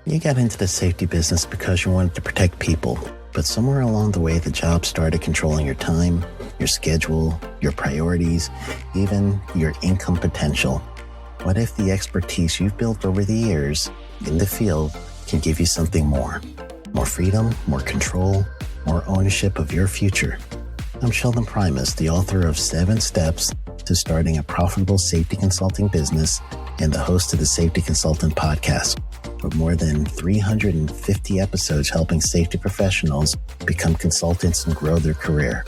You got into the safety business because you wanted to protect people, but somewhere along the way the job started controlling your time, your schedule, your priorities, even your income potential. What if the expertise you've built over the years in the field can give you something more? More freedom, more control, more ownership of your future. I'm Sheldon Primus, the author of 7 Steps to Starting a Profitable Safety Consulting Business and the host of the Safety Consultant Podcast, with more than 350 episodes helping safety professionals become consultants and grow their career.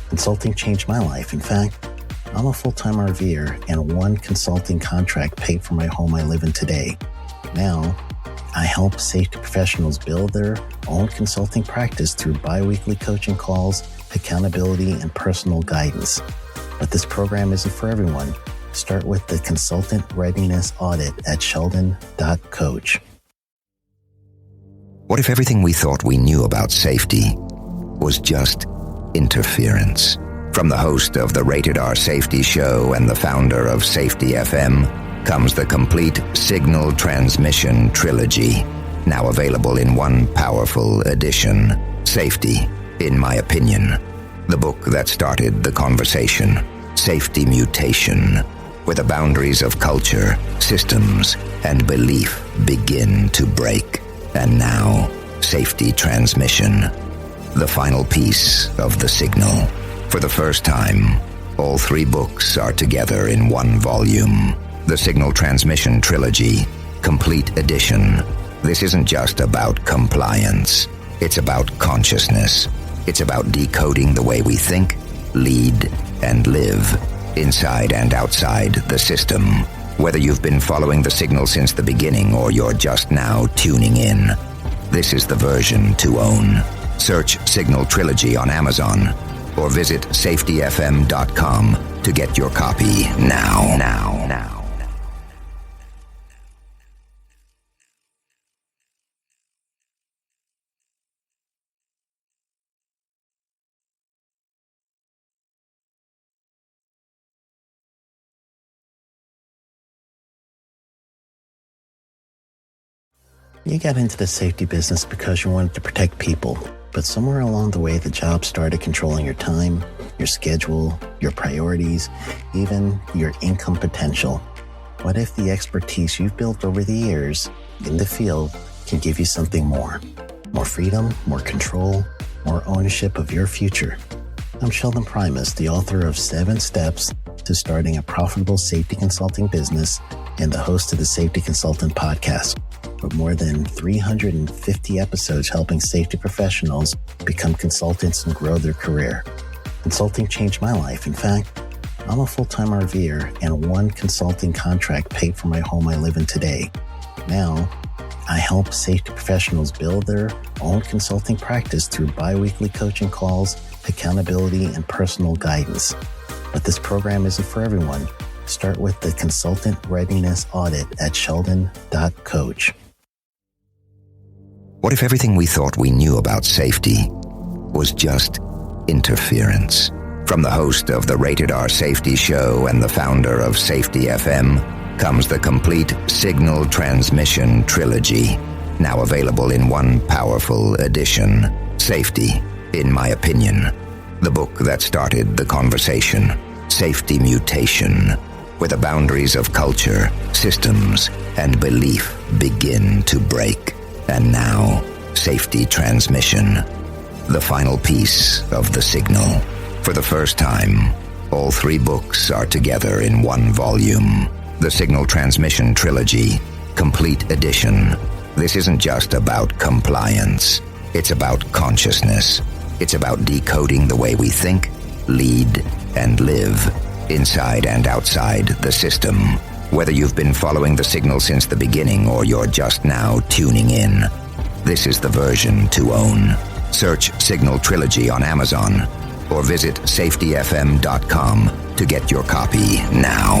Consulting changed my life. In fact, I'm a full-time RVer, and one consulting contract paid for my home I live in today. Now, I help safety professionals build their own consulting practice through bi-weekly coaching calls, accountability, and personal guidance. But this program isn't for everyone. Start with the Consultant Readiness Audit at sheldon.coach. What if everything we thought we knew about safety was just interference? From the host of the Rated R Safety Show and the founder of Safety FM comes the complete Signal Transmission Trilogy, now available in one powerful edition. Safety, in my opinion, the book that started the conversation. Safety Mutation, where the boundaries of culture, systems, and belief begin to break. And now, Safety Transmission, the final piece of the signal. For the first time, all 3 books are together in one volume. The Signal Transmission Trilogy, Complete Edition. This isn't just about compliance. It's about consciousness. It's about decoding the way we think, lead, and live, inside and outside the system. Whether you've been following the signal since the beginning or you're just now tuning in, this is the version to own. Search Signal Trilogy on Amazon or visit safetyfm.com to get your copy now. You got into the safety business because you wanted to protect people, but somewhere along the way the job started controlling your time, your schedule, your priorities, even your income potential. What if the expertise you've built over the years in the field can give you something more? More freedom, more control, more ownership of your future. I'm Sheldon Primus, the author of 7 Steps to Starting a Profitable Safety Consulting Business and the host of the Safety Consultant Podcast, with more than 350 episodes helping safety professionals become consultants and grow their career. Consulting changed my life. In fact, I'm a full-time RVer, and one consulting contract paid for my home I live in today. Now, I help safety professionals build their own consulting practice through bi-weekly coaching calls, accountability, and personal guidance. But this program isn't for everyone. Start with the Consultant Readiness Audit at sheldon.coach. What if everything we thought we knew about safety was just interference? From the host of the Rated R Safety Show and the founder of Safety FM comes the complete Signal Transmission Trilogy, now available in one powerful edition. Safety, in my opinion, the book that started the conversation. Safety Mutation, where the boundaries of culture, systems, and belief begin to break. And now, Safety Transmission, the final piece of the signal. For the first time, all 3 books are together in one volume. The Signal Transmission Trilogy, Complete Edition. This isn't just about compliance. It's about consciousness. It's about decoding the way we think, lead, and live, inside and outside the system. Whether you've been following the signal since the beginning or you're just now tuning in, this is the version to own. Search Signal Trilogy on Amazon or visit safetyfm.com to get your copy now.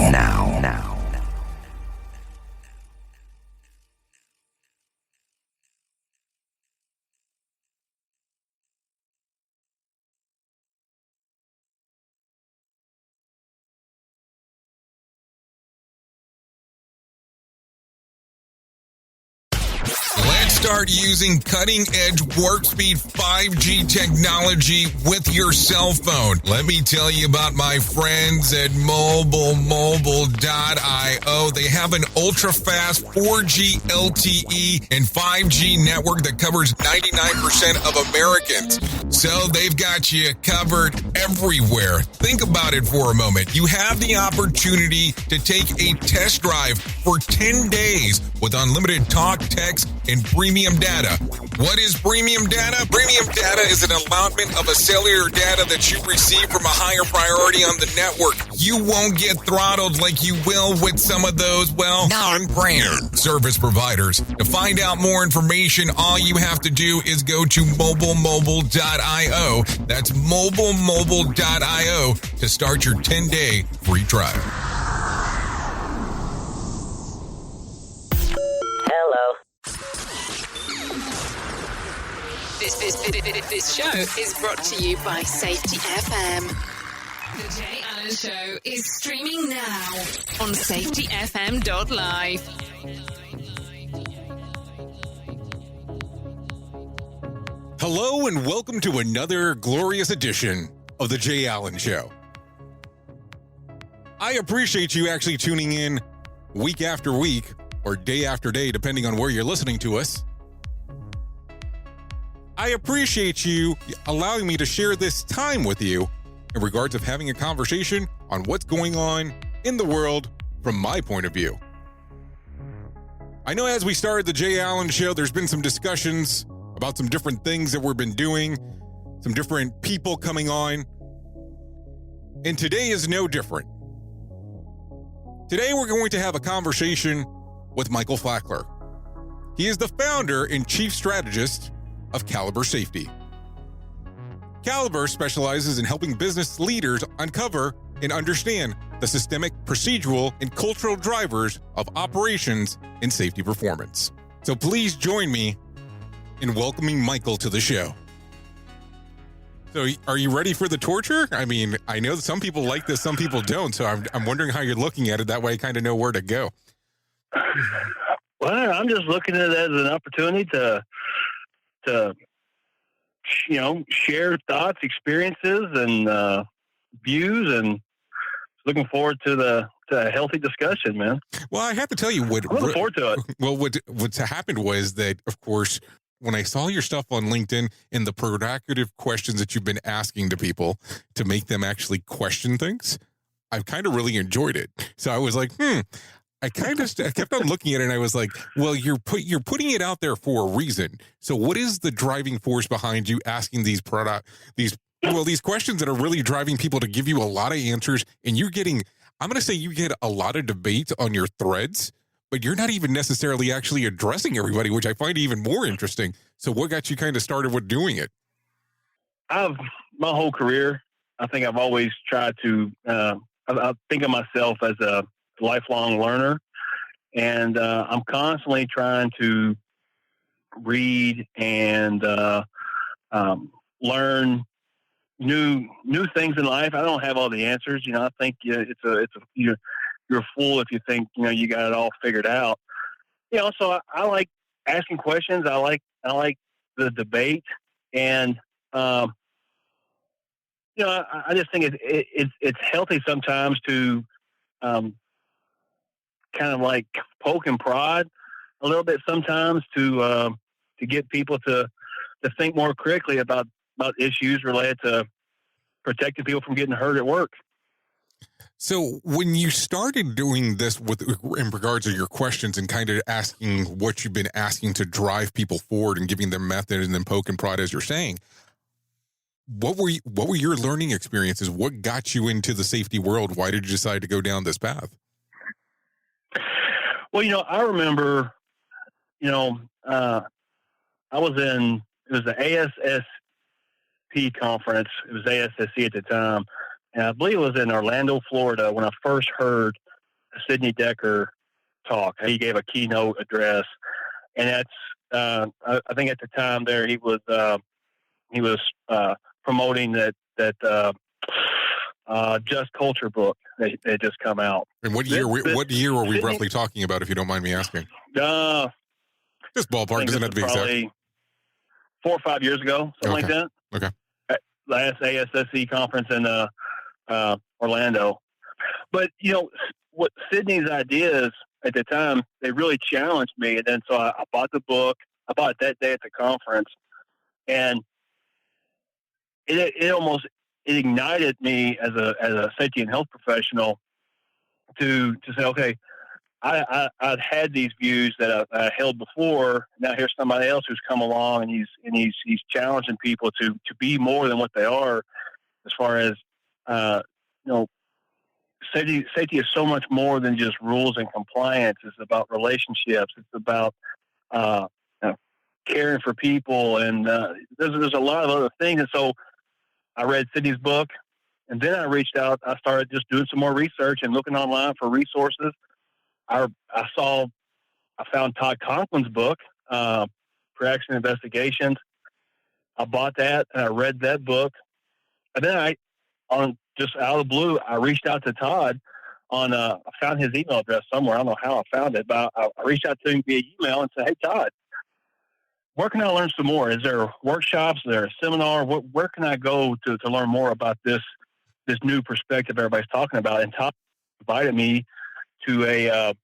Let's Start using cutting-edge warp speed 5G technology with your cell phone. Let me tell you about my friends at mobilemobile.io. They have an ultra-fast 4G LTE and 5G network that covers 99% of Americans. So they've got you covered everywhere. Think about it for a moment. You have the opportunity to take a test drive for 10 days with unlimited talk, text, and premium data. What is premium data? Premium data is an allotment of a cellular data that you receive from a higher priority on the network. You won't get throttled like you will with some of those, non-brand service providers. To find out more information, all you have to do is go to mobilemobile.io. That's mobilemobile.io to start your 10-day free trial. This show is brought to you by Safety FM. The Jay Allen Show is streaming now on safetyfm.live. Hello and welcome to another glorious edition of The Jay Allen Show. I appreciate you actually tuning in week after week or day after day, depending on where you're listening to us. I appreciate you allowing me to share this time with you in regards of having a conversation on what's going on in the world from my point of view. I know as we started the Jay Allen Show, there's been some discussions about some different things that we've been doing, some different people coming on, and today is no different. Today we're going to have a conversation with Michael Fackler. He is the founder and chief strategist of Caliber Safety. Caliber specializes in helping business leaders uncover and understand the systemic, procedural, and cultural drivers of operations and safety performance. So please join me in welcoming Michael to the show. So are you ready for the torture? I mean, I know some people like this, some people don't, so I'm wondering how you're looking at it. That way I kind of know where to go. Well, I'm just looking at it as an opportunity to share thoughts, experiences, and views, and looking forward to a healthy discussion, man. Well, I have to tell you I'm looking forward to it. Well, what's happened was that, of course, when I saw your stuff on LinkedIn and the provocative questions that you've been asking to people to make them actually question things, I've kind of really enjoyed it. So I was like, I kept on looking at it and I was like, well, you're putting it out there for a reason. So what is the driving force behind you asking these questions that are really driving people to give you a lot of answers, and you're getting, I'm going to say you get a lot of debate on your threads, but you're not even necessarily actually addressing everybody, which I find even more interesting. So what got you kind of started with doing it? My whole career, I think I've always tried to, I think of myself as a lifelong learner, and I'm constantly trying to read and learn new things in life. I don't have all the answers. I think you're a fool if you think you got it all figured out. So I like asking questions. I like the debate, and I just think it's healthy sometimes to kind of like poke and prod a little bit sometimes to get people to think more critically about issues related to protecting people from getting hurt at work. So when you started doing this in regards to your questions and kind of asking what you've been asking to drive people forward and giving them method and then poke and prod, as you're saying, what were your learning experiences? What got you into the safety world? Why did you decide to go down this path? Well, I remember, I was it was the ASSP conference. It was ASSC at the time. And I believe it was in Orlando, Florida, when I first heard Sidney Decker talk. He gave a keynote address. And that's, I think at the time there, he was promoting that Just Culture book that had just come out. And what year were we roughly talking about, if you don't mind me asking? Just ballpark, doesn't have to be exact. Probably 4 or 5 years ago, something like that. Okay. Last ASSE conference in Orlando. But, what Sydney's ideas at the time, they really challenged me. And then so I bought the book. I bought it that day at the conference. And it ignited me as a safety and health professional to say, okay, I've had these views that I held before. Now here's somebody else who's come along and he's challenging people to be more than what they are, as far as safety is so much more than just rules and compliance. It's about relationships. It's about caring for people, and there's a lot of other things. And so I read Sydney's book, and then I reached out. I started just doing some more research and looking online for resources. I found Todd Conklin's book, Pre-Action Investigations. I bought that and I read that book. And then just out of the blue, I reached out to Todd I found his email address somewhere. I don't know how I found it, but I reached out to him via email and said, "Hey, Todd, where can I learn some more? Is there workshops? Is there a seminar? Where can I go to learn more about this new perspective everybody's talking about?" And Todd invited me to a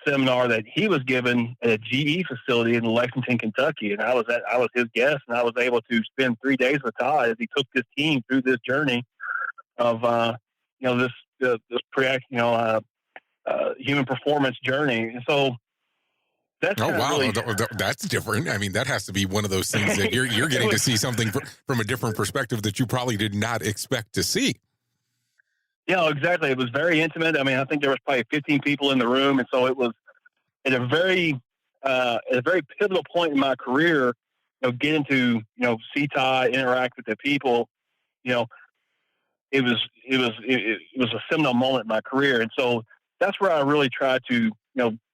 seminar that he was given at a GE facility in Lexington, Kentucky, and I was his guest, and I was able to spend 3 days with Todd as he took his team through this journey of this human performance journey. And so that's that's different. I mean, that has to be one of those things that you're getting to see something from a different perspective that you probably did not expect to see. Yeah, exactly. It was very intimate. I mean, I think there was probably 15 people in the room, and so it was at a very pivotal point in my career. Getting to see Todd, interact with the people. It was a seminal moment in my career, and so that's where I really tried to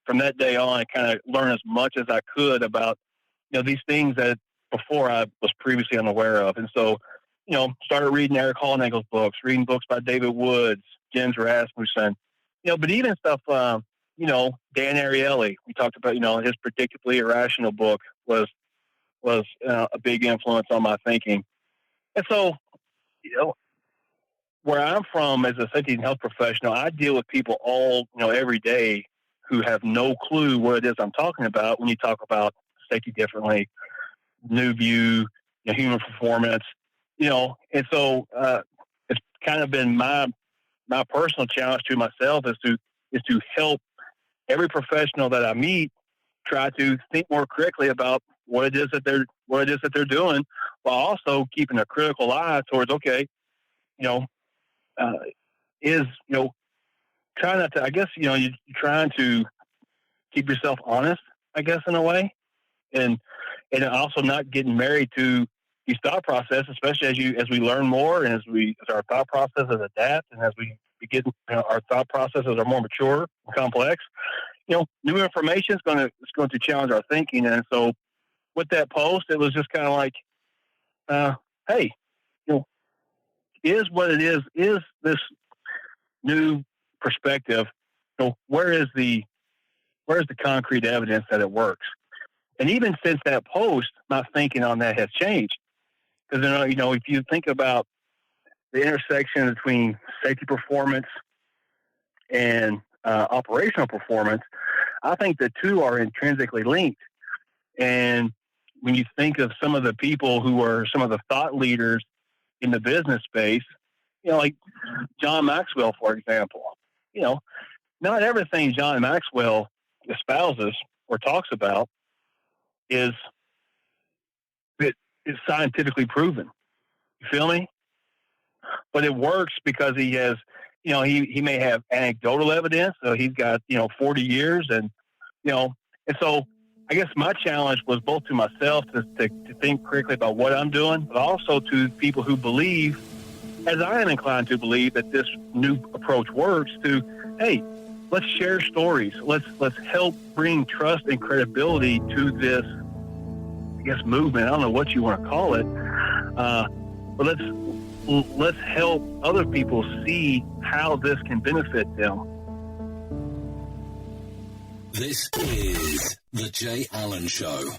from that day on kind of learn as much as I could about these things that before I was previously unaware of, and so. Started reading Eric Holleneggel's books, reading books by David Woods, Jens Rasmussen, but even stuff, Dan Ariely, we talked about, his Predictably Irrational book was a big influence on my thinking. And so, where I'm from as a safety and health professional, I deal with people every day who have no clue what it is I'm talking about when you talk about safety differently, new view, human performance. And so it's kind of been my personal challenge to myself is to help every professional that I meet try to think more critically about what it is that they're doing, while also keeping a critical eye towards try not to. I guess you're trying to keep yourself honest, I guess, in a way, and also not getting married to these thought process, especially as we learn more and as our thought processes adapt and as we begin, our thought processes are more mature and complex. New information is going to challenge our thinking. And so with that post, it was just kind of like, hey, is what it is this new perspective? Where is the concrete evidence that it works? And even since that post, my thinking on that has changed. Because, if you think about the intersection between safety performance and operational performance, I think the two are intrinsically linked. And when you think of some of the people who are some of the thought leaders in the business space, like John Maxwell, for example, not everything John Maxwell espouses or talks about is scientifically proven. You feel me? But it works because he has, he may have anecdotal evidence. So he's got, 40 years and so I guess my challenge was both to myself to think critically about what I'm doing, but also to people who believe, as I am inclined to believe, that this new approach works, to, hey, let's share stories. Let's help bring trust and credibility to this, I guess, movement. I don't know what you want to call it, but let's help other people see how this can benefit them. This is The Jay Allen Show.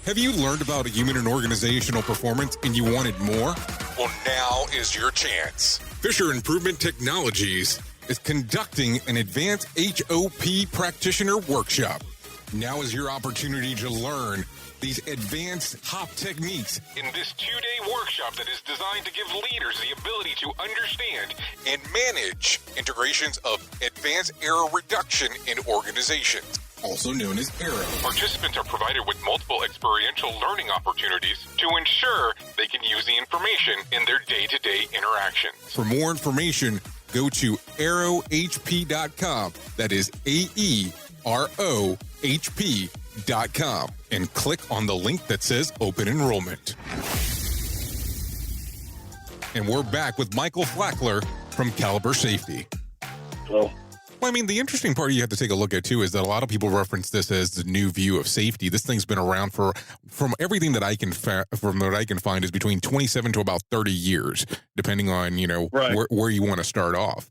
Have you learned about human and organizational performance and you wanted more? Well, now is your chance. Fisher Improvement Technologies is conducting an advanced HOP practitioner workshop. Now is your opportunity to learn these advanced HOP techniques in this 2-day workshop that is designed to give leaders the ability to understand and manage integrations of advanced error reduction in organizations, also known as ERROR. Participants are provided with multiple experiential learning opportunities to ensure they can use the information in their day-to-day interactions. For more information, go to arrowhp.com. That is AEROHP.com and click on the link that says Open Enrollment. And we're back with Michael Fackler from Caliber Safety. Hello. Well, I mean, the interesting part you have to take a look at, too, is that a lot of people reference this as the new view of safety. This thing's been around from everything that I can find is between 27 to about 30 years, depending on, right, where you want to start off.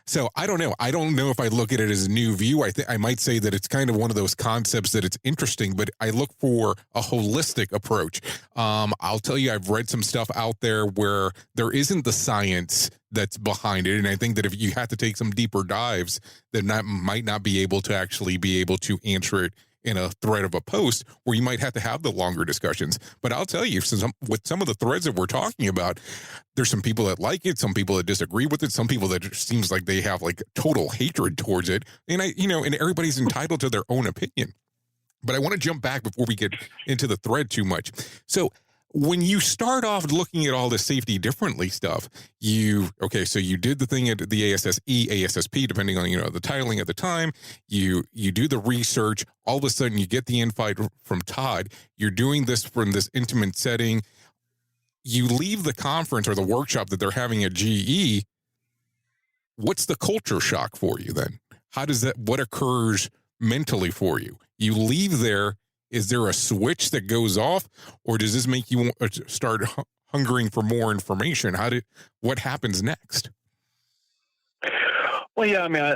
So I don't know. I don't know if I look at it as a new view. I might say that it's kind of one of those concepts that it's interesting, but I look for a holistic approach. I'll tell you, I've read some stuff out there where there isn't the science that's behind it. And I think that if you have to take some deeper dives, then that might not be able to actually be able to answer it in a thread of a post where you might have to have the longer discussions. But I'll tell you, with some of the threads that we're talking about, there's some people that like it, some people that disagree with it, some people that it seems like they have like total hatred towards it. And and everybody's entitled to their own opinion. But I want to jump back before we get into the thread too much. So when you start off looking at all this safety differently stuff, so you did the thing at the ASSE, ASSP, depending on, the titling at the time, you do the research, all of a sudden you get the invite from Todd, you're doing this from this intimate setting, you leave the conference or the workshop that they're having at GE, what's the culture shock for you then? What occurs mentally for you? You leave there. Is there a switch that goes off, or does this make you start hungering for more information? What happens next? Well, yeah, I mean,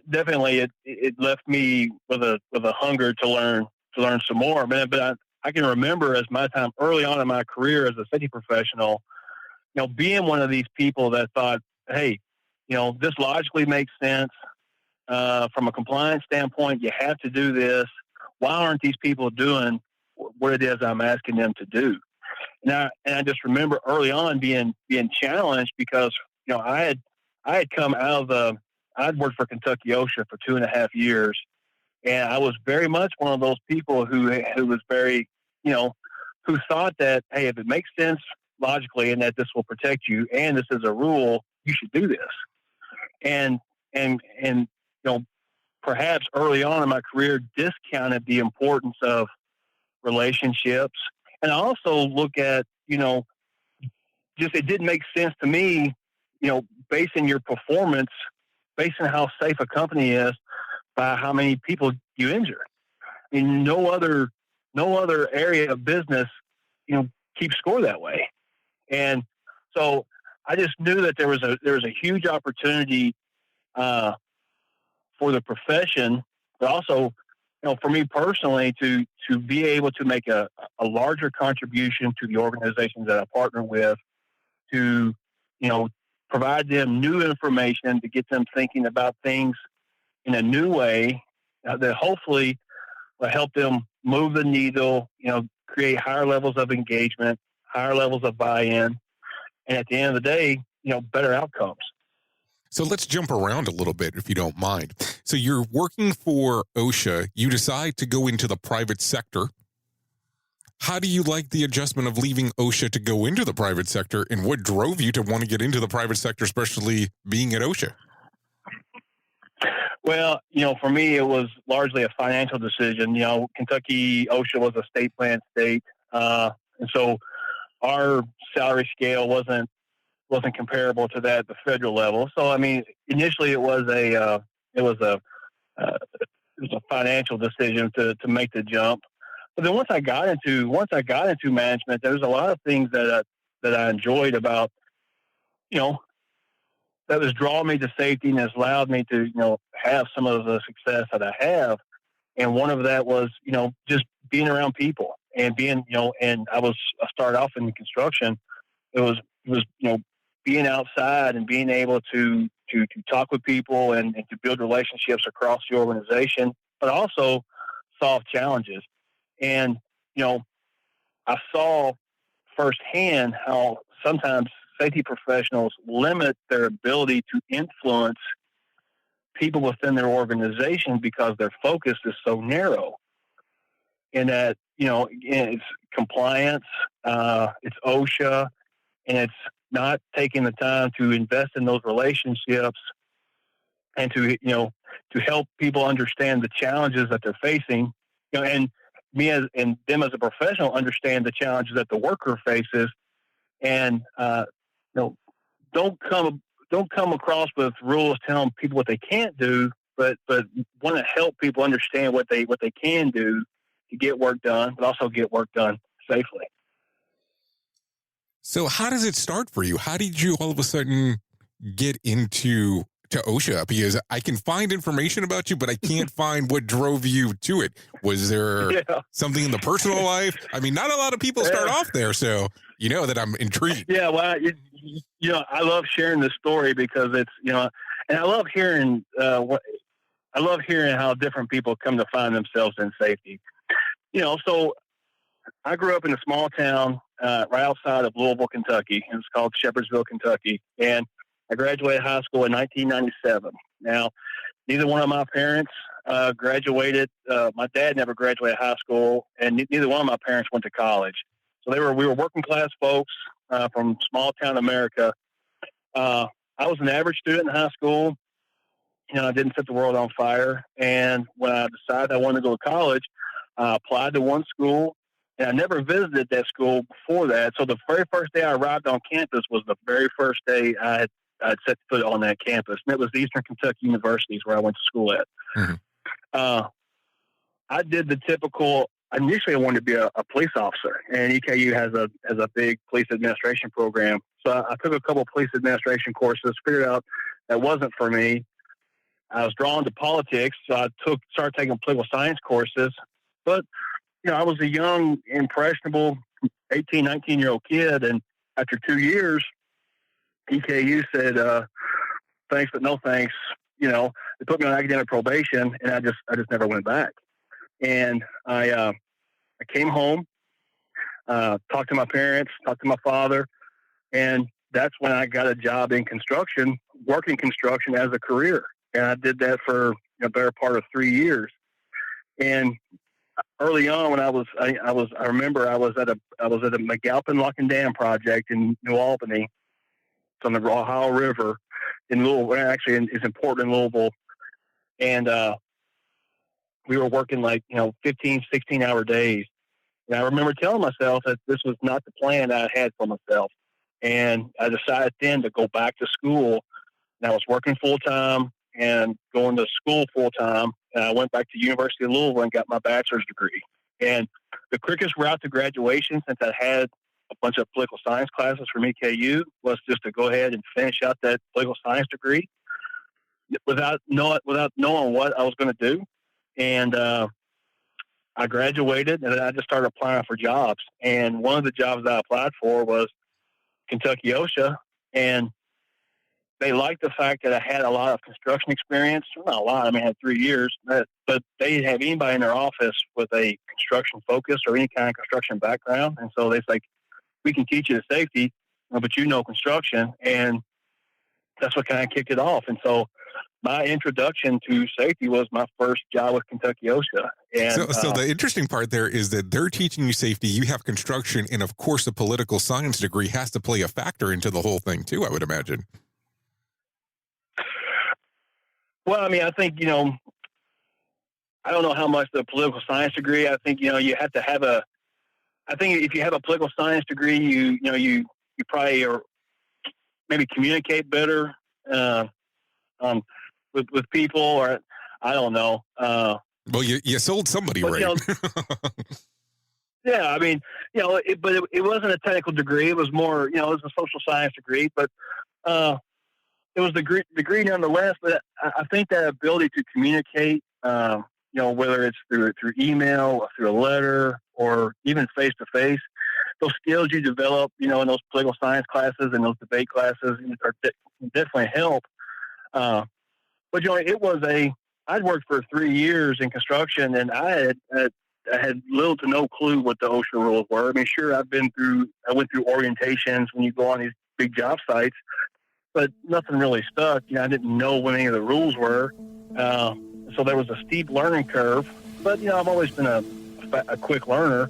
definitely it left me with a hunger to learn some more. But I can remember as my time early on in my career as a safety professional, being one of these people that thought, hey, this logically makes sense from a compliance standpoint. You have to do this. Why aren't these people doing what it is I'm asking them to do? And I just remember early on being challenged because, I had come out of I'd worked for Kentucky OSHA for 2.5 years. And I was very much one of those people who was very, who thought that, hey, if it makes sense logically and that this will protect you and this is a rule, you should do this. And perhaps early on in my career discounted the importance of relationships. And I also look at, just it didn't make sense to me, basing your performance, basing how safe a company is by how many people you injure. I mean, no other area of business, keeps score that way. And so I just knew that there was a huge opportunity, for the profession, but also, for me personally to be able to make a larger contribution to the organizations that I partner with, to, provide them new information, to get them thinking about things in a new way that hopefully will help them move the needle, create higher levels of engagement, higher levels of buy-in, and at the end of the day, better outcomes. So let's jump around a little bit, if you don't mind. So you're working for OSHA. You decide to go into the private sector. How do you like the adjustment of leaving OSHA to go into the private sector, and what drove you to want to get into the private sector, especially being at OSHA? Well, for me, it was largely a financial decision. Kentucky OSHA was a state plan state, and so our salary scale wasn't comparable to that at the federal level. So, I mean, initially it was a financial decision to make the jump. But then once I got into management, there was a lot of things that I enjoyed about, that was drawing me to safety and has allowed me to, have some of the success that I have. And one of that was, just being around people and being, and I started off in construction. It was, being outside and being able to talk with people and to build relationships across the organization, but also solve challenges. And, I saw firsthand how sometimes safety professionals limit their ability to influence people within their organization because their focus is so narrow. And that, it's compliance, it's OSHA, and it's not taking the time to invest in those relationships and to help people understand the challenges that they're facing, and them as a professional understand the challenges that the worker faces, and don't come across with rules telling people what they can't do, but want to help people understand what they can do to get work done, but also get work done safely. So how does it start for you? How did you all of a sudden get into OSHA? Because I can find information about you, but I can't find what drove you to it. Was there something in the personal life? I mean, not a lot of people start off there, so you know that I'm intrigued. Yeah, well, I love sharing this story because it's, and I love hearing how different people come to find themselves in safety. So I grew up in a small town right outside of Louisville, Kentucky. It's called Shepherdsville, Kentucky. And I graduated high school in 1997. Now, neither one of my parents graduated. My dad never graduated high school, and neither one of my parents went to college. So we were working class folks from small town America. I was an average student in high school. I didn't set the world on fire. And when I decided I wanted to go to college, I applied to one school. And I never visited that school before that. So the very first day I arrived on campus was the very first day I'd set foot on that campus. And it was Eastern Kentucky University where I went to school at. Mm-hmm. I did the typical, initially I wanted to be a police officer. And EKU has a big police administration program. So I took a couple of police administration courses, figured out that wasn't for me. I was drawn to politics, so I started taking political science courses. But I was a young, impressionable 18, 19-year-old kid, and after 2 years, EKU said, thanks, but no thanks. They put me on academic probation, and I just never went back. And I came home, talked to my parents, talked to my father, and that's when I got a job in construction, working construction as a career. And I did that for a better part of 3 years. And early on, when I remember I was at a McAlpin Lock and Dam project in New Albany. It's on the Ohio River in Louisville. Actually, it's important in Louisville. And we were working 15, 16-hour days. And I remember telling myself that this was not the plan I had for myself. And I decided then to go back to school. And I was working full-time and going to school full-time. And I went back to University of Louisville and got my bachelor's degree. And the quickest route to graduation, since I had a bunch of political science classes from EKU, was just to go ahead and finish out that political science degree without knowing what I was going to do. And I graduated, and then I just started applying for jobs. And one of the jobs that I applied for was Kentucky OSHA, and they liked the fact that I had a lot of construction experience. Well, not a lot. I had 3 years, but they didn't have anybody in their office with a construction focus or any kind of construction background. And so they say, we can teach you the safety, but construction. And that's what kind of kicked it off. And so my introduction to safety was my first job with Kentucky OSHA. And so the interesting part there is that they're teaching you safety, you have construction, and of course the political science degree has to play a factor into the whole thing too, I would imagine. Well, I think, I don't know how much the political science degree, I think, you have to have I think if you have a political science degree, you probably are maybe communicate better with people, or I don't know. Well, you sold somebody, but, right? Yeah, but it wasn't a technical degree. It was more, it was a social science degree, but it was the degree nonetheless. But I think that ability to communicate, whether it's through email or through a letter or even face to face, those skills you develop, in those political science classes and those debate classes definitely help. But I'd worked for 3 years in construction, and I had little to no clue what the OSHA rules were. I mean, sure, I went through orientations when you go on these big job sites, but nothing really stuck. I didn't know what any of the rules were. So there was a steep learning curve, but, I've always been a quick learner.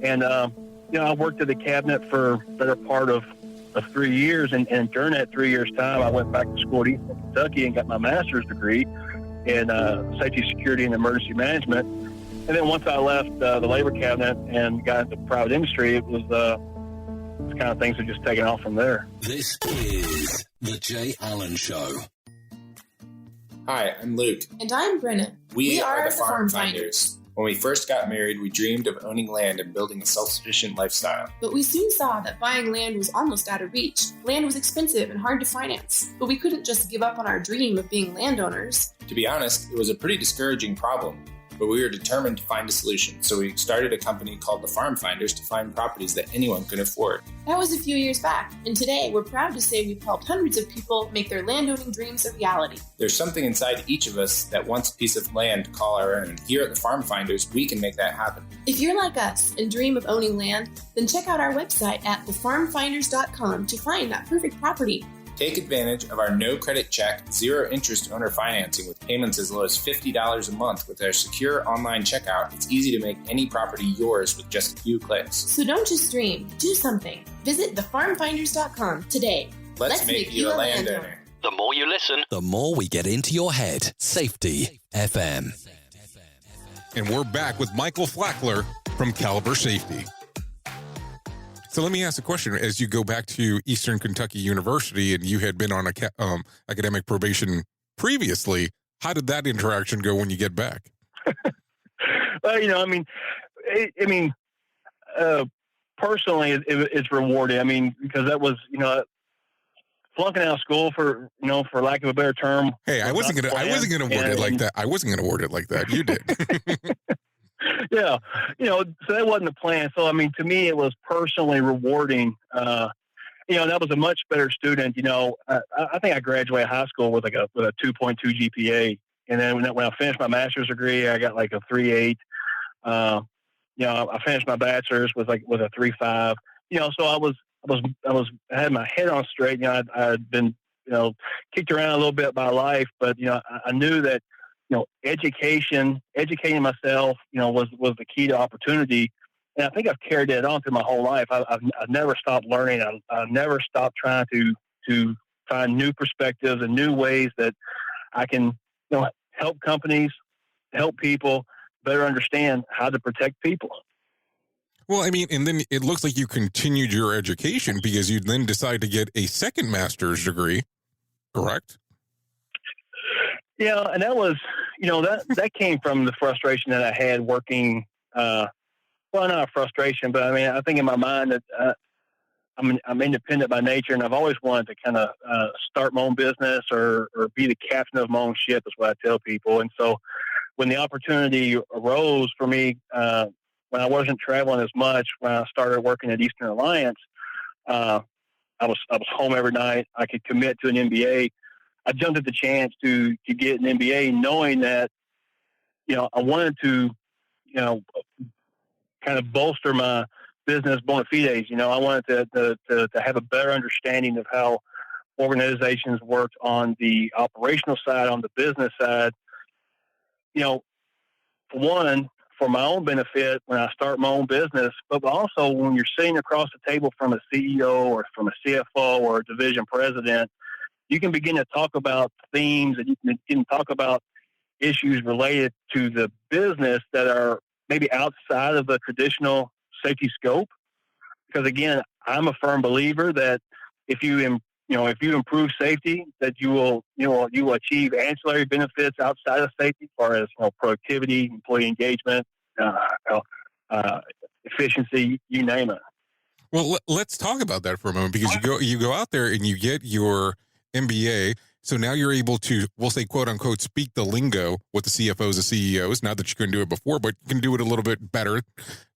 And, I worked at the cabinet for the better part of 3 years. And during that 3 years time, I went back to school at Eastern Kentucky and got my master's degree in safety, security, and emergency management. And then once I left the labor cabinet and got into private industry, it was kind of things have just taken off from there. This is The Jay Allen Show. Hi, I'm Luke. And I'm Brenna. We are the Farm Finders. When we first got married, we dreamed of owning land and building a self-sufficient lifestyle. But we soon saw that buying land was almost out of reach. Land was expensive and hard to finance. But we couldn't just give up on our dream of being landowners. To be honest, it was a pretty discouraging problem. But we were determined to find a solution, so we started a company called the Farm Finders to find properties that anyone could afford. That was a few years back, and today we're proud to say we've helped hundreds of people make their landowning dreams a reality. There's something inside each of us that wants a piece of land to call our own. Here at the Farm Finders, we can make that happen. If you're like us and dream of owning land, then check out our website at thefarmfinders.com to find that perfect property. Take advantage of our no-credit check, zero-interest owner financing with payments as low as $50 a month. With our secure online checkout, it's easy to make any property yours with just a few clicks. So don't just dream, do something. Visit thefarmfinders.com today. Let's make you a landowner. The more you listen, the more we get into your head. Safety FM. And we're back with Michael Fackler from Caliber Safety. So let me ask a question. As you go back to Eastern Kentucky University and you had been on academic probation previously, how did that interaction go when you get back? Well, personally, it's rewarding. Because that was, flunking out of school for lack of a better term. Hey, I wasn't gonna word it like that. I wasn't gonna word it like that. You did. Yeah, so that wasn't the plan. So, to me, it was personally rewarding. And I was a much better student. I think I graduated high school with a 2.2 GPA. And then when I finished my master's degree, I got like a 3.8. I finished my bachelor's with a 3.5. So I had my head on straight. I had been, kicked around a little bit by life, but, I knew that, educating myself, was the key to opportunity. And I think I've carried that on through my whole life. I've never stopped learning. I've never stopped trying to find new perspectives and new ways that I can, help companies, help people better understand how to protect people. Well, and then it looks like you continued your education because you then decided to get a second master's degree, correct? Yeah, and that was, that came from the frustration that I had working, well, not a frustration, but I think in my mind that I'm independent by nature, and I've always wanted to kind of start my own business or be the captain of my own ship is what I tell people. And so when the opportunity arose for me, when I wasn't traveling as much, when I started working at Eastern Alliance, I was home every night. I could commit to an MBA. I jumped at the chance to get an MBA, knowing that, I wanted to, kind of bolster my business bona fides. I wanted to have a better understanding of how organizations worked on the operational side, on the business side. For one, for my own benefit when I start my own business, but also when you're sitting across the table from a CEO or from a CFO or a division president, you can begin to talk about themes and you can talk about issues related to the business that are maybe outside of the traditional safety scope. Because again, I'm a firm believer that if you improve safety, that you will achieve ancillary benefits outside of safety, as far as productivity, employee engagement, efficiency, you name it. Well, let's talk about that for a moment, because you go out there and you get your MBA. So now you're able to, we'll say, quote unquote, speak the lingo with the CFOs and CEOs. Not that you couldn't do it before, but you can do it a little bit better,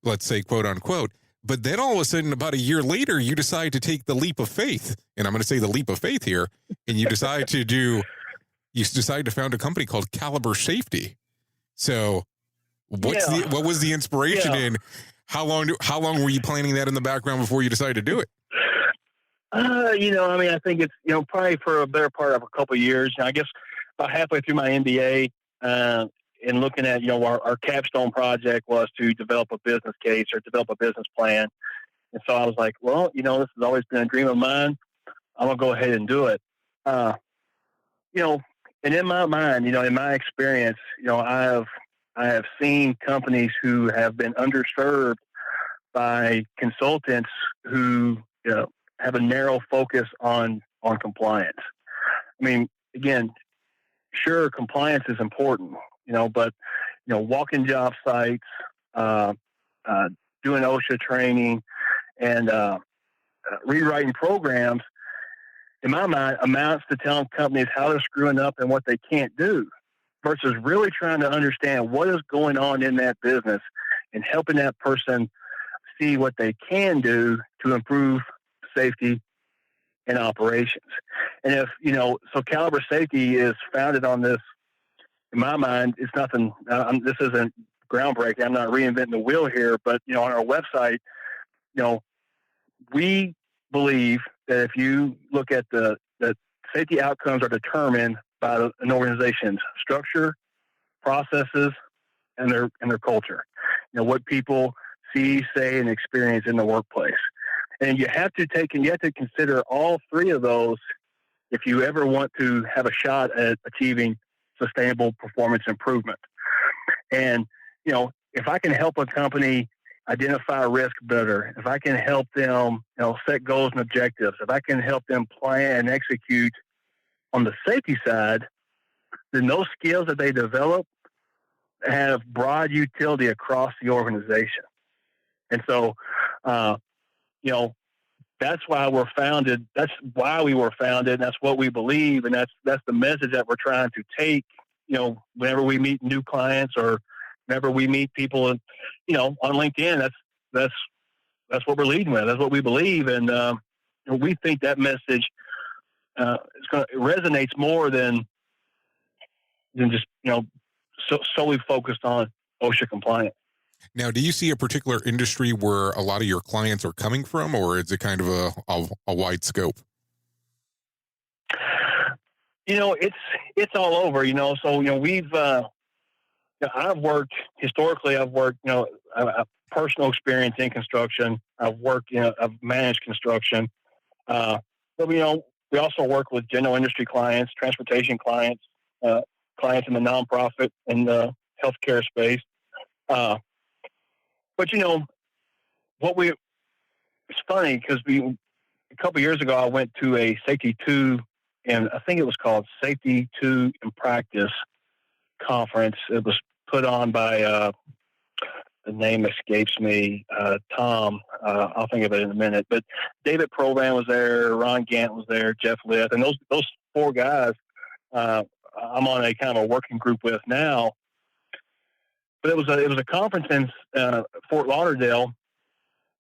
let's say, quote unquote. But then all of a sudden, about a year later, you decide to take the leap of faith. And I'm going to say the leap of faith here. And you decide to found a company called Caliber Safety. So what was the inspiration in? How long were you planning that in the background before you decided to do it? I think it's, probably for a better part of a couple of years. I guess about halfway through my MBA, and looking at, our capstone project was to develop a business case or develop a business plan. And so I was like, well, this has always been a dream of mine. I'm going to go ahead and do it. And in my mind, in my experience, I have seen companies who have been underserved by consultants who, have a narrow focus on compliance. I mean, again, sure, compliance is important, but, walking job sites, doing OSHA training, and rewriting programs, in my mind, amounts to telling companies how they're screwing up and what they can't do, versus really trying to understand what is going on in that business and helping that person see what they can do to improve safety and operations. And if, so Caliber Safety is founded on this. In my mind, it's nothing, this isn't groundbreaking. I'm not reinventing the wheel here, but, on our website, we believe that if you look at the safety outcomes are determined by an organization's structure, processes, and their culture, what people see, say, and experience in the workplace. And you have to consider all three of those if you ever want to have a shot at achieving sustainable performance improvement. And, if I can help a company identify risk better, if I can help them, set goals and objectives, if I can help them plan and execute on the safety side, then those skills that they develop have broad utility across the organization. And so, that's why we're founded. That's why we were founded. And that's what we believe. And that's the message that we're trying to take, whenever we meet new clients or whenever we meet people, on LinkedIn, that's what we're leading with. That's what we believe. And we think that message it resonates more than just, solely focused on OSHA compliance. Now, do you see a particular industry where a lot of your clients are coming from, or is it kind of a wide scope? It's all over, so, we've, I've worked, a personal experience in construction. I've worked, I've managed construction. But, we also work with general industry clients, transportation clients, clients in the nonprofit and the healthcare space. But, it's funny because a couple of years ago, I went to a Safety 2, and I think it was called Safety 2 in Practice conference. It was put on by, the name escapes me, Tom. I'll think of it in a minute. But David Provan was there, Ron Gant was there, Jeff Lith, and those four guys I'm on a kind of a working group with now. But it was a conference in Fort Lauderdale,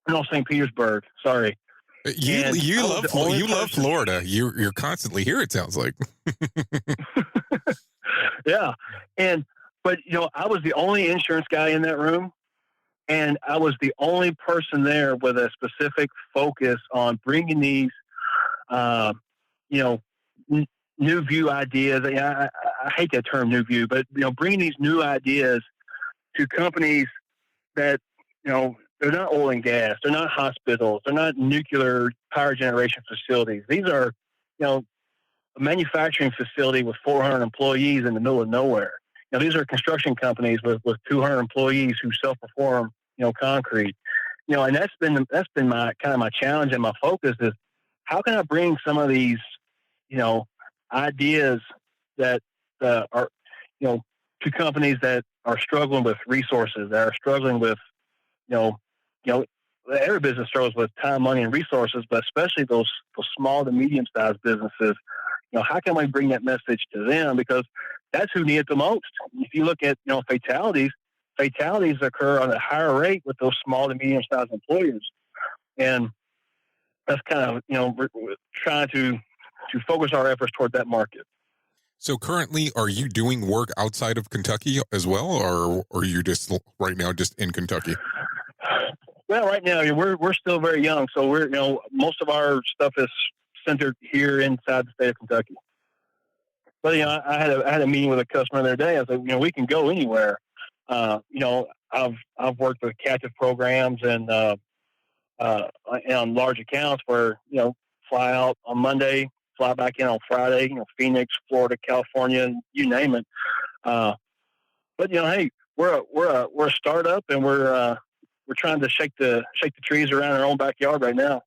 no, St. Petersburg. Sorry. You love Florida. You're constantly here, it sounds like. Yeah. But I was the only insurance guy in that room, and I was the only person there with a specific focus on bringing these, new view ideas. I hate that term, new view, but bringing these new ideas to companies that they're not oil and gas, they're not hospitals, they're not nuclear power generation facilities. These are a manufacturing facility with 400 employees in the middle of nowhere. These are construction companies with 200 employees who self-perform concrete. And that's been my kind of my challenge and my focus is how can I bring some of these ideas that are to companies that are struggling with resources, that are struggling with every business struggles with time, money, and resources, but especially those small to medium-sized businesses. how can I bring that message to them? Because that's who need it the most. If you look at, fatalities occur on a higher rate with those small to medium-sized employers. And that's kind of, we're trying to focus our efforts toward that market. So currently, are you doing work outside of Kentucky as well, or are you just right now just in Kentucky? Well, right now we're still very young, so we're most of our stuff is centered here inside the state of Kentucky. But I had a meeting with a customer the other day. I was like, we can go anywhere. I've worked with captive programs and on large accounts where fly out on Monday, fly back in on Friday. Phoenix, Florida, California, you name it. But hey, we're a startup, and we're trying to shake the trees around our own backyard right now.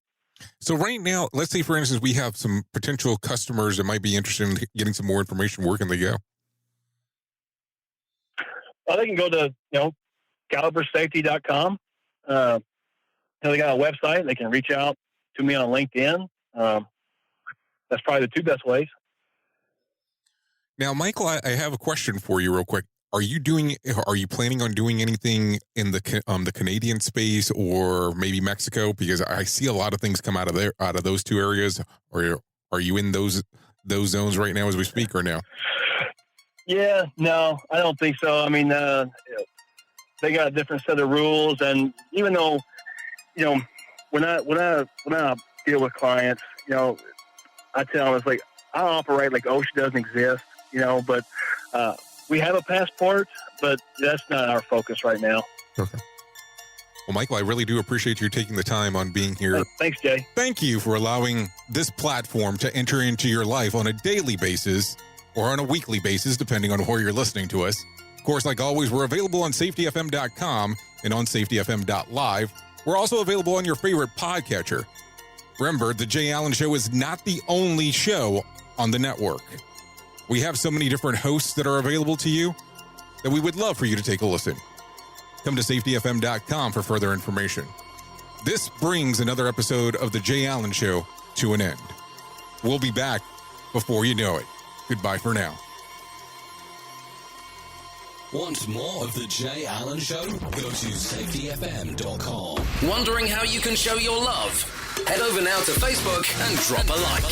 So right now, let's say, for instance, we have some potential customers that might be interested in getting some more information. Where can they go? Well, they can go to, calibersafety.com. They got a website. They can reach out to me on LinkedIn. That's probably the two best ways. Now, Michael, I have a question for you real quick. Are you planning on doing anything in the Canadian space or maybe Mexico? Because I see a lot of things come out of those two areas. Or are you in those zones right now as we speak, or no? Yeah, no, I don't think so. I mean, they got a different set of rules, and even though, when I deal with clients, I tell them, it's like, I operate like OSHA doesn't exist, but we have a passport, but that's not our focus right now. Okay. Well, Michael, I really do appreciate you taking the time on being here. Thanks, Jay. Thank you for allowing this platform to enter into your life on a daily basis or on a weekly basis, depending on where you're listening to us. Of course, like always, we're available on safetyfm.com and on safetyfm.live. We're also available on your favorite podcatcher. Remember, The Jay Allen Show is not the only show on the network. We have so many different hosts that are available to you that we would love for you to take a listen. Come to safetyfm.com for further information. This brings another episode of The Jay Allen Show to an end. We'll be back before you know it. Goodbye for now. Want more of The Jay Allen Show? Go to safetyfm.com. Wondering how you can show your love? Head over now to Facebook and drop a like.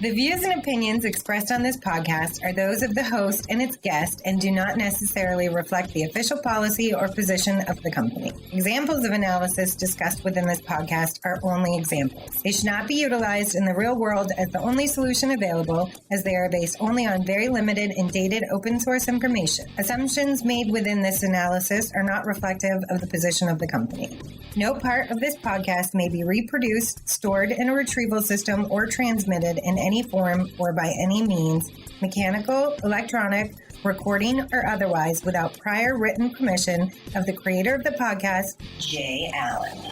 The views and opinions expressed on this podcast are those of the host and its guest and do not necessarily reflect the official policy or position of the company. Examples of analysis discussed within this podcast are only examples. They should not be utilized in the real world as the only solution available, as they are based only on very limited and dated open source information. Assumptions made within this analysis are not reflective of the position of the company. No part of this podcast may be reproduced, stored in a retrieval system, or transmitted in any form or by any means, mechanical, electronic, recording, or otherwise, without prior written permission of the creator of the podcast, Jay Allen.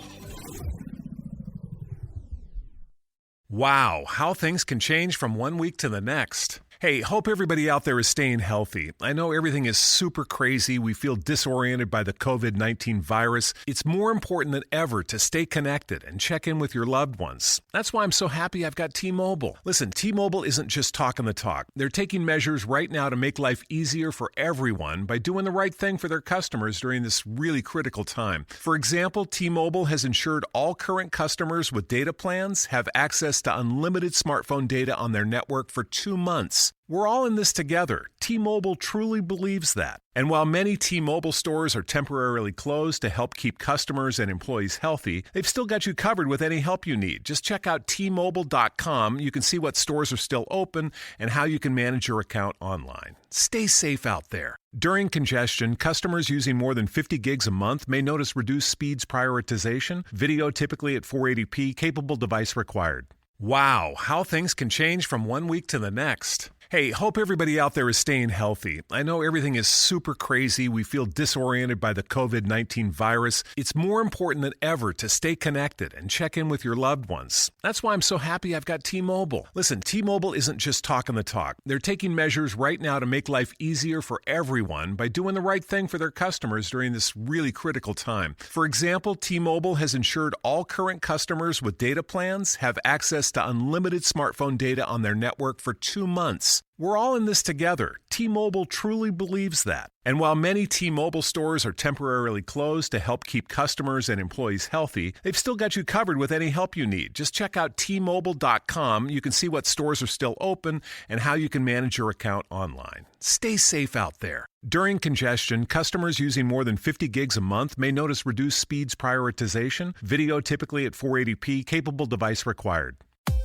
Wow, how things can change from one week to the next. Hey, hope everybody out there is staying healthy. I know everything is super crazy. We feel disoriented by the COVID-19 virus. It's more important than ever to stay connected and check in with your loved ones. That's why I'm so happy I've got T-Mobile. Listen, T-Mobile isn't just talking the talk. They're taking measures right now to make life easier for everyone by doing the right thing for their customers during this really critical time. For example, T-Mobile has ensured all current customers with data plans have access to unlimited smartphone data on their network for 2 months. We're all in this together. T-Mobile truly believes that. And while many T-Mobile stores are temporarily closed to help keep customers and employees healthy, they've still got you covered with any help you need. Just check out T-Mobile.com. You can see what stores are still open and how you can manage your account online. Stay safe out there. During congestion, customers using more than 50 gigs a month may notice reduced speeds prioritization, video typically at 480p, capable device required. Wow, how things can change from one week to the next. Hey, hope everybody out there is staying healthy. I know everything is super crazy. We feel disoriented by the COVID-19 virus. It's more important than ever to stay connected and check in with your loved ones. That's why I'm so happy I've got T-Mobile. Listen, T-Mobile isn't just talking the talk. They're taking measures right now to make life easier for everyone by doing the right thing for their customers during this really critical time. For example, T-Mobile has ensured all current customers with data plans have access to unlimited smartphone data on their network for 2 months. We're all in this together. T-Mobile truly believes that. And while many T-Mobile stores are temporarily closed to help keep customers and employees healthy, they've still got you covered with any help you need. Just check out T-Mobile.com. You can see what stores are still open and how you can manage your account online. Stay safe out there. During congestion, customers using more than 50 gigs a month may notice reduced speeds prioritization, video typically at 480p, capable device required.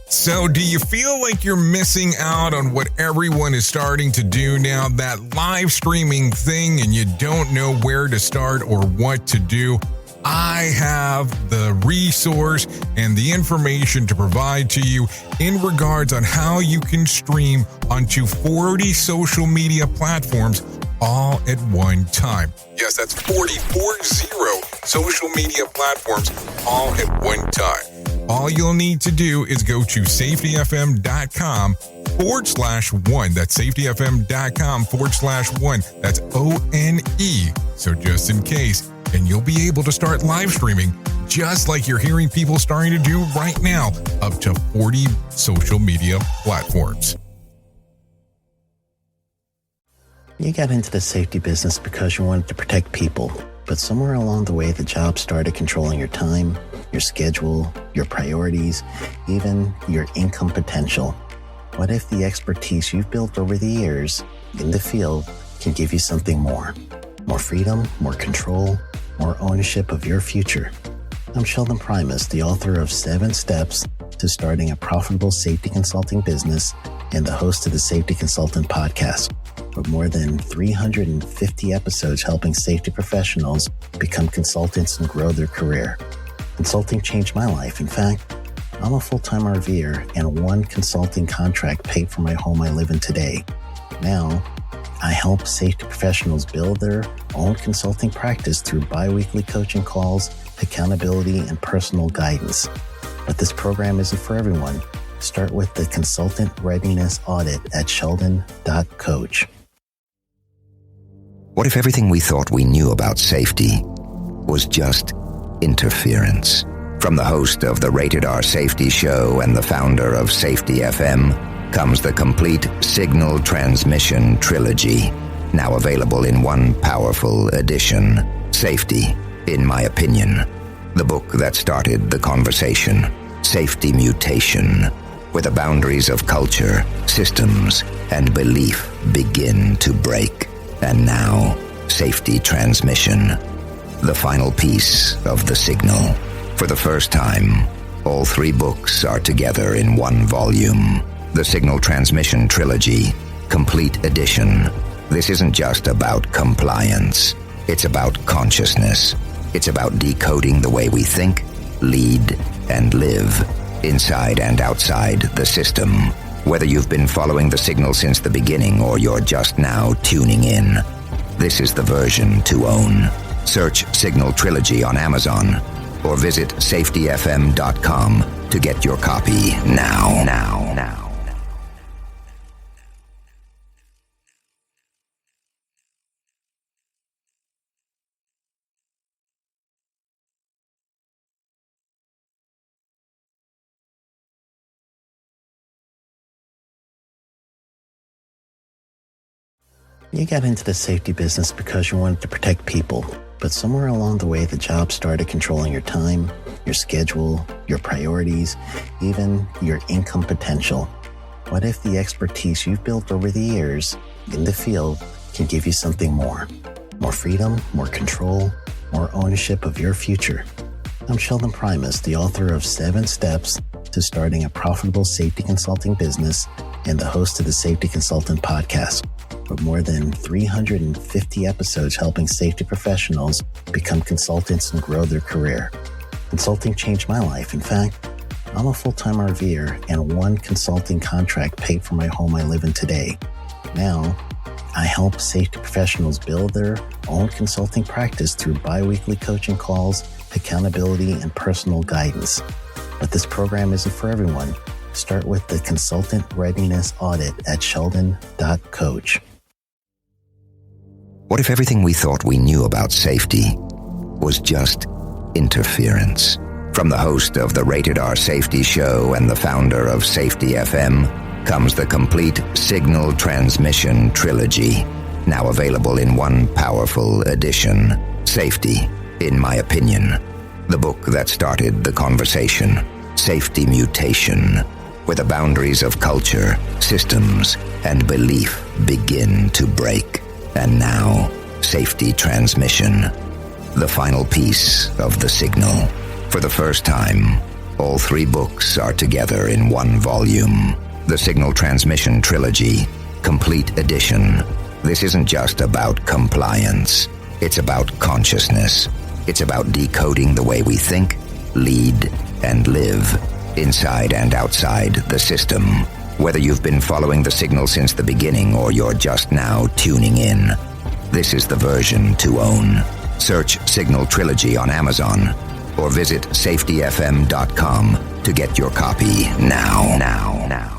So, do you feel like you're missing out on what everyone is starting to do now, that live streaming thing, and you don't know where to start or what to do? I have the resource and the information to provide to you in regards on how you can stream onto 40 social media platforms all at one time. Yes, that's 40 social media platforms all at one time. All you'll need to do is go to safetyfm.com/1. That's safetyfm.com/1. That's ONE. So just in case, and you'll be able to start live streaming just like you're hearing people starting to do right now, up to 40 social media platforms. You got into the safety business because you wanted to protect people, but somewhere along the way, the job started controlling your time, your schedule, your priorities, even your income potential. What if the expertise you've built over the years in the field can give you something more? More freedom, more control, more ownership of your future. I'm Sheldon Primus, the author of 7 Steps to Starting a Profitable Safety Consulting Business and the host of the Safety Consultant Podcast, with more than 350 episodes helping safety professionals become consultants and grow their career. Consulting changed my life. In fact, I'm a full-time RVer, and one consulting contract paid for my home I live in today. Now, I help safety professionals build their own consulting practice through bi-weekly coaching calls, accountability, and personal guidance. But this program isn't for everyone. Start with the Consultant Readiness Audit at sheldon.coach. What if everything we thought we knew about safety was just interference? From the host of the Rated R Safety Show and the founder of Safety FM comes the complete Signal Transmission Trilogy, now available in one powerful edition. Safety, in my opinion, the book that started the conversation. Safety Mutation, where the boundaries of culture, systems, and belief begin to break. And now, Safety Transmission, the final piece of the signal. For the first time, all 3 books are together in one volume. The Signal Transmission Trilogy, Complete Edition. This isn't just about compliance. It's about consciousness. It's about decoding the way we think, lead, and live, inside and outside the system. Whether you've been following the signal since the beginning or you're just now tuning in, this is the version to own. Search Signal Trilogy on Amazon or visit safetyfm.com to get your copy now. You got into the safety business because you wanted to protect people, but somewhere along the way, the job started controlling your time, your schedule, your priorities, even your income potential. What if the expertise you've built over the years in the field can give you something more? More freedom, more control, more ownership of your future. I'm Sheldon Primus, the author of 7 Steps to Starting a Profitable Safety Consulting Business and the host of the Safety Consultant Podcast, with more than 350 episodes helping safety professionals become consultants and grow their career. Consulting changed my life. In fact, I'm a full-time RVer, and one consulting contract paid for my home I live in today. Now, I help safety professionals build their own consulting practice through bi-weekly coaching calls, accountability, and personal guidance. But this program isn't for everyone. Start with the Consultant Readiness Audit at sheldon.coach. What if everything we thought we knew about safety was just interference? From the host of the Rated R Safety Show and the founder of Safety FM comes the complete Signal Transmission Trilogy, now available in one powerful edition. Safety, in my opinion, the book that started the conversation. Safety Mutation, where the boundaries of culture, systems, and belief begin to break. And now, Safety Transmission, the final piece of the signal. For the first time, all three books are together in one volume. The Signal Transmission Trilogy, Complete Edition. This isn't just about compliance. It's about consciousness. It's about decoding the way we think, lead, and live, inside and outside the system. Whether you've been following the signal since the beginning or you're just now tuning in, this is the version to own. Search Signal Trilogy on Amazon or visit safetyfm.com to get your copy now.